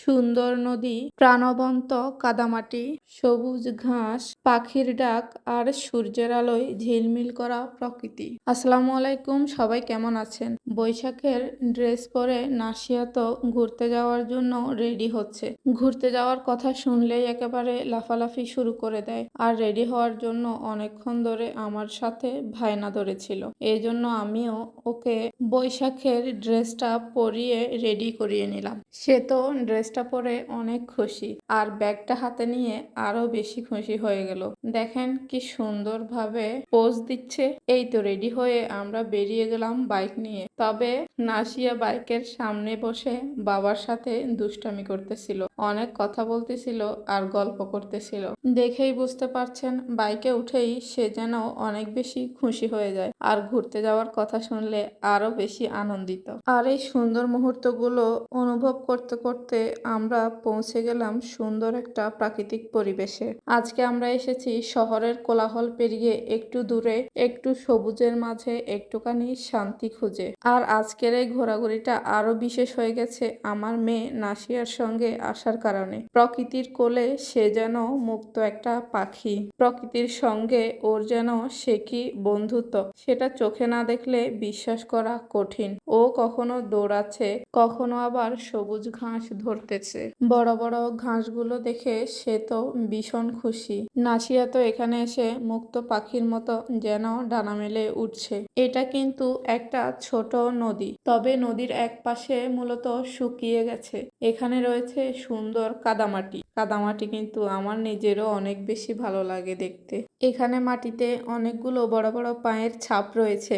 সুন্দর নদী, প্রাণবন্ত কাদামাটি, সবুজ ঘাস, পাখির ডাক আর সূর্যের আলোয় ঝিলমিল করা প্রকৃতি। আসসালামু আলাইকুম, সবাই কেমন আছেন? বৈশাখের ড্রেস পরে নাসিয়া তো ঘুরতে যাওয়ার জন্য রেডি হচ্ছে। ঘুরতে যাওয়ার কথা শুনলেই একেবারে লাফালাফি শুরু করে দেয়। আর রেডি হওয়ার জন্য অনেকক্ষণ ধরে আমার সাথে ভাইনা ধরেছিল। এই জন্য আমিও ওকে বৈশাখের ড্রেসটা পরিয়ে রেডি করিয়ে নিলাম। সে তো ড্রেসটা পরে অনেক খুশি, আর ব্যাগটা হাতে নিয়ে আরো বেশি খুশি হয়ে গেল। দেখেন কি সুন্দরভাবে পোজ দিচ্ছে। এই তো রেডি হয়ে আমরা বেরিয়ে গেলাম বাইক নিয়ে। তবে নাসিয়া বাইকের সামনে বসে বাবার সাথে দুষ্টামি করতেছিল, অনেক কথা বলতেছিল আর গল্প করতেছিল। দেখেই বুঝতে পারছেন বাইকে উঠেই সে যেন অনেক বেশি খুশি হয়ে যায়, আর ঘুরতে যাওয়ার কথা শুনলে আরো বেশি আনন্দিত। আর এই সুন্দর মুহূর্তগুলো অনুভব করতে করতে আমরা পৌঁছে গেলাম সুন্দর একটা প্রাকৃতিক পরিবেশে। আজকে আমরা এসেছি শহরের কোলাহল পেরিয়ে একটু দূরে, একটু সবুজের মাঝে একটুখানি শান্তি খুঁজে। আর আজকের এই ঘোরাঘুরিটা আরো বিশেষ হয়ে গেছে আমার মেয়ে নাসিয়ার সঙ্গে আসার কারণে। প্রকৃতির কোলে সে যেন মুক্ত একটা পাখি। প্রকৃতির সঙ্গে ওর যেন সে কি বন্ধুত্ব, সেটা চোখে না দেখলে বিশ্বাস করা কঠিন। ও কখনো দৌড়াচ্ছে, কখনো আবার সবুজ ঘাস ধরতেছে। বড় বড় ঘাসগুলো দেখে সে তো ভীষণ খুশি। নাসিয়া তো এখানে এসে মুক্ত পাখির মতো যেন ডানা মেলে উঠছে। এটা কিন্তু একটা ছোট নদী, তবে নদীর এক পাশে মূলত শুকিয়ে গেছে। এখানে রয়েছে সুন্দর কাদামাটি। কাদামাটি কিন্তু আমার নিজেরও অনেক বেশি ভালো লাগে দেখতে। এখানে মাটিতে অনেকগুলো বড় বড় পায়ের ছাপ রয়েছে।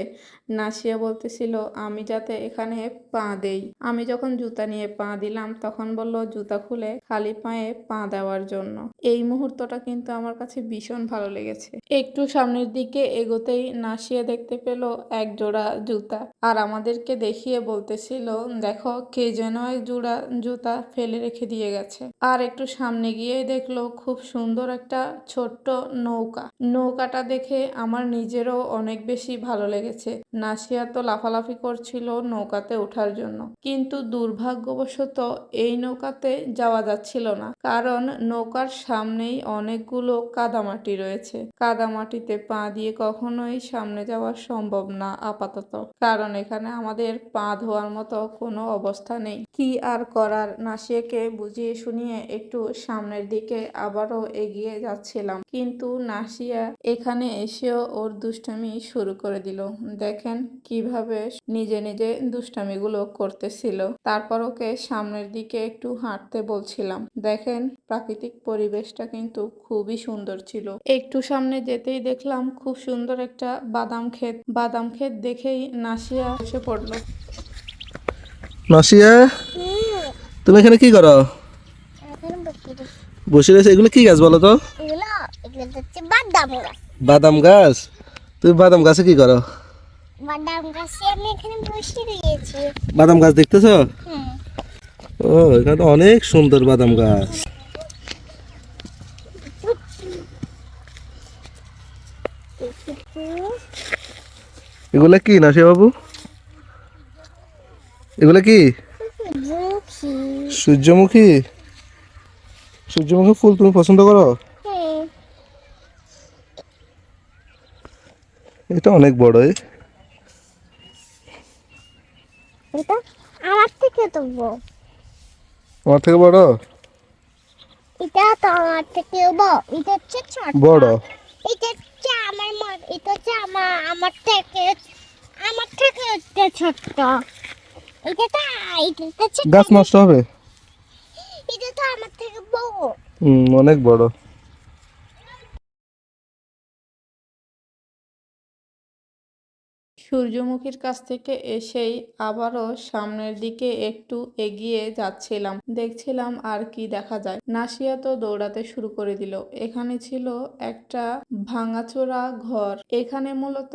নাসিয়া বলতেছিল আমি যাতে এখানে পা দেই। আমি যখন জুতা নিয়ে পা দিলাম তখন বলল জুতা খুলে খালি পায়ে পা দেওয়ার জন্য। এই মুহূর্তটা কিন্তু আমার কাছে ভীষণ ভালো লেগেছে। একটু সামনের দিকে এগোতেই নাসিয়া দেখতে পেল এক জোড়া জুতা, আর আমাদেরকে দেখিয়ে বলতেছিল দেখো কে যেন এক জোড়া জুতা ফেলে রেখে দিয়ে গেছে। আর একটু সামনে গিয়ে দেখলো খুব সুন্দর একটা ছোট্ট নৌকা। নৌকাটা দেখে আমার নিজেরও অনেক বেশি ভালো লেগেছে। নাসিয়া তো লাফালাফি করছিল নৌকাতে ওঠার জন্য, কিন্তু দুর্ভাগ্যবশত এই নৌকাতে যাওয়া যাচ্ছিল না, কারণ নৌকার সামনেই অনেকগুলো কাদামাটি রয়েছে। কাদামাটিতে পা দিয়ে কখনোই সামনে যাওয়া সম্ভব না আপাতত, কারণ এখানে আমাদের পা ধোয়ার মতো কোনো অবস্থা নেই। কি আর করার, নাসিয়াকে বুঝিয়ে শুনিয়ে একটু সামনের দিকে আবারও এগিয়ে যাচ্ছিলাম, কিন্তু নাসিয়া এখানে এসেও ওর দুষ্টামি শুরু করে দিল। দেখেন কিভাবে নিজে নিজে দুষ্টামিগুলো করতেছিল। তারপর ওকে সামনের দিকে একটু হাঁটতে বলছিলাম। দেখেন প্রাকৃতিক পরিবেশটা কিন্তু খুবই সুন্দর ছিল। একটু সামনে যেতেই দেখলাম খুব সুন্দর একটা বাদাম ক্ষেত। বাদাম ক্ষেত দেখেই নাসিয়া এসে পড়লো। নাসিয়া, তুমি এখানে কি করো? বসে রয়েছে। এগুলো কি গাছ বলো তো? বাদাম গাছ। তুমি বাদাম গাছে কি করো? বাদাম গাছে আমি এখানে বসে রয়েছি। বাদাম গাছ দেখতেছো? ও, এখানে তো অনেক সুন্দর বাদাম গাছ। এগুলা কি নাসিয়া বাবু? এগুলা কি? সূর্যমুখী। সূর্যমুখী ফুল তুমি পছন্দ করো? এটা অনেক বড়। এটা আমার থেকে তো বড়। আমার থেকে বড়? এটা তো আমার থেকে বড়। এটা হচ্ছে ছোট। বড়। এটা হচ্ছে এটা হচ্ছে আমার থেকে এটা ছোট। এটা তো এটা হচ্ছে গাছ নষ্ট হবে। এটা তো আমার থেকে বড়। অনেক বড়। সূর্যমুখীর কাছ থেকে এসেই আবারও সামনের দিকে একটু এগিয়ে যাচ্ছিলাম, দেখছিলাম আর কি দেখা যায়। নাসিয়া তো দৌড়াতে শুরু করে দিল। এখানে ছিল একটা ভাঙাচোরা ঘর। এখানে মূলত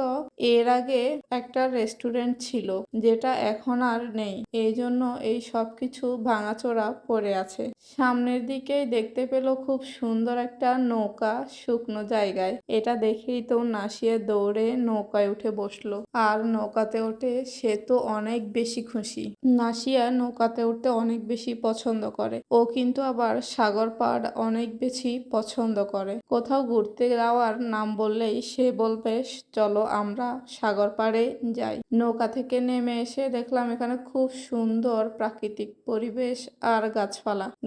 এর আগে একটা রেস্টুরেন্ট ছিল, যেটা এখন আর নেই। এই জন্য এই সবকিছু ভাঙাচোরা পড়ে আছে। সামনের দিকেই দেখতে পেল খুব সুন্দর একটা নৌকা শুকনো জায়গায়। এটা দেখেই তো নাসিয়া দৌড়ে নৌকায় উঠে বসলো। আর নৌকাতে ওঠে সে তো অনেক বেশি খুশি। নাসিয়া নৌকাতে উঠতে অনেক বেশি পছন্দ করে। ও কিন্তু আবার সাগর পাড় অনেক বেশি পছন্দ করে। কোথাও ঘুরতে যাওয়ার নাম বললেই সে বলবে চলো আমরা সাগর পাড়ে যাই। নৌকা থেকে নেমে এসে দেখলাম এখানে খুব সুন্দর প্রাকৃতিক পরিবেশ আর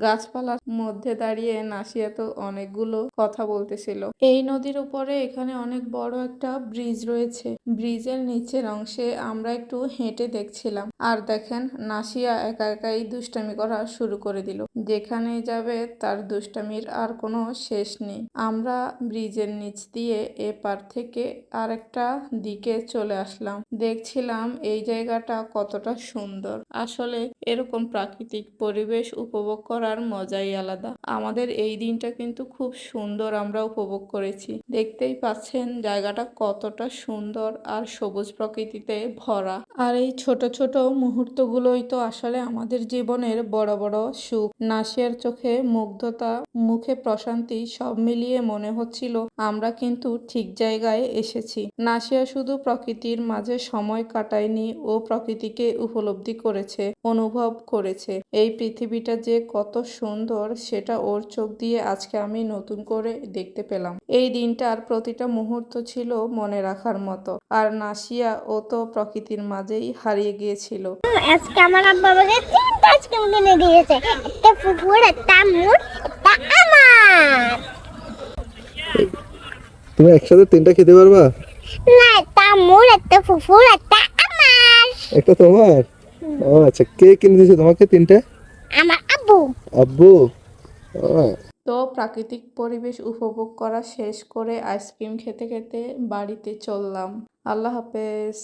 গাছপালার মধ্যে দাঁড়িয়ে নাসিয়া তো অনেকগুলো কথা বলতেছিল। এই নদীর উপরে এখানে অনেক বড় একটা ব্রিজ রয়েছে। ব্রিজের নিচের অংশে আমরা একটু হেঁটে দেখছিলাম। আর দেখেন নাসিয়া একা একাই দুষ্টামি করা শুরু করে দিল। যেখানে যাবে তার দুষ্টামির আর কোনো শেষ নেই। আমরা ব্রিজের নিচ দিয়ে এপার থেকে আরেকটা দিকে চলে আসলাম। দেখছিলাম এই জায়গাটা কতটা সুন্দর। আসলে এরকম প্রাকৃতিক পরিবেশ উপভোগ করার মজাই আলাদা। আমাদের এই দিনটা কিন্তু খুব সুন্দর আমরা উপভোগ করেছি। দেখতেই পাচ্ছেন জায়গাটা কতটা সুন্দর আর সবুজ প্রকৃতিতে ভরা। আর এই ছোট ছোট মুহূর্তগুলোই তো আসলে আমাদের জীবনের বড় বড় সুখ। নাসিয়ার চোখে মুগ্ধতা, মুখে প্রশান্তি, সব মিলিয়ে মনে হচ্ছিল আমরা কিন্তু ঠিক জায়গায় এসেছি। নাসিয়া শুধু প্রকৃতির মাঝে সময় কাটায়নি, ও প্রকৃতিকে উপলব্ধি করেছে, অনুভব করেছে। এই পৃথিবীটা যে কত সুন্দর সেটা ওর চোখ দিয়ে আজকে আমি নতুন করে দেখতে পেলাম। এই দিনটার প্রতিটা মুহূর্ত ছিল মনে রাখার মতো। আর নাসিয়া ও তো প্রকৃতির মাঝেই হারিয়ে গিয়েছিল। আজকে আমার আব্বা আমাকে 3টা আইসক্রিম কিনে দিয়েছে, একটা ফুফুর, একটা আম্মুর, একটা আমার। তুমি একসাথে 3টা খেতে পারবা? না, একটা আম্মুর, একটা ফুফুর, একটা আমার। একটা তোমার? ও আচ্ছা, কে কিনে দিয়েছে তোমাকে 3টা? আমার আব্বু। আব্বু? ও, তো প্রাকৃতিক পরিবেশ উপভোগ করা শেষ করে আইসক্রিম খেতে খেতে বাড়িতে চললাম। আল্লাহ হাফেজ।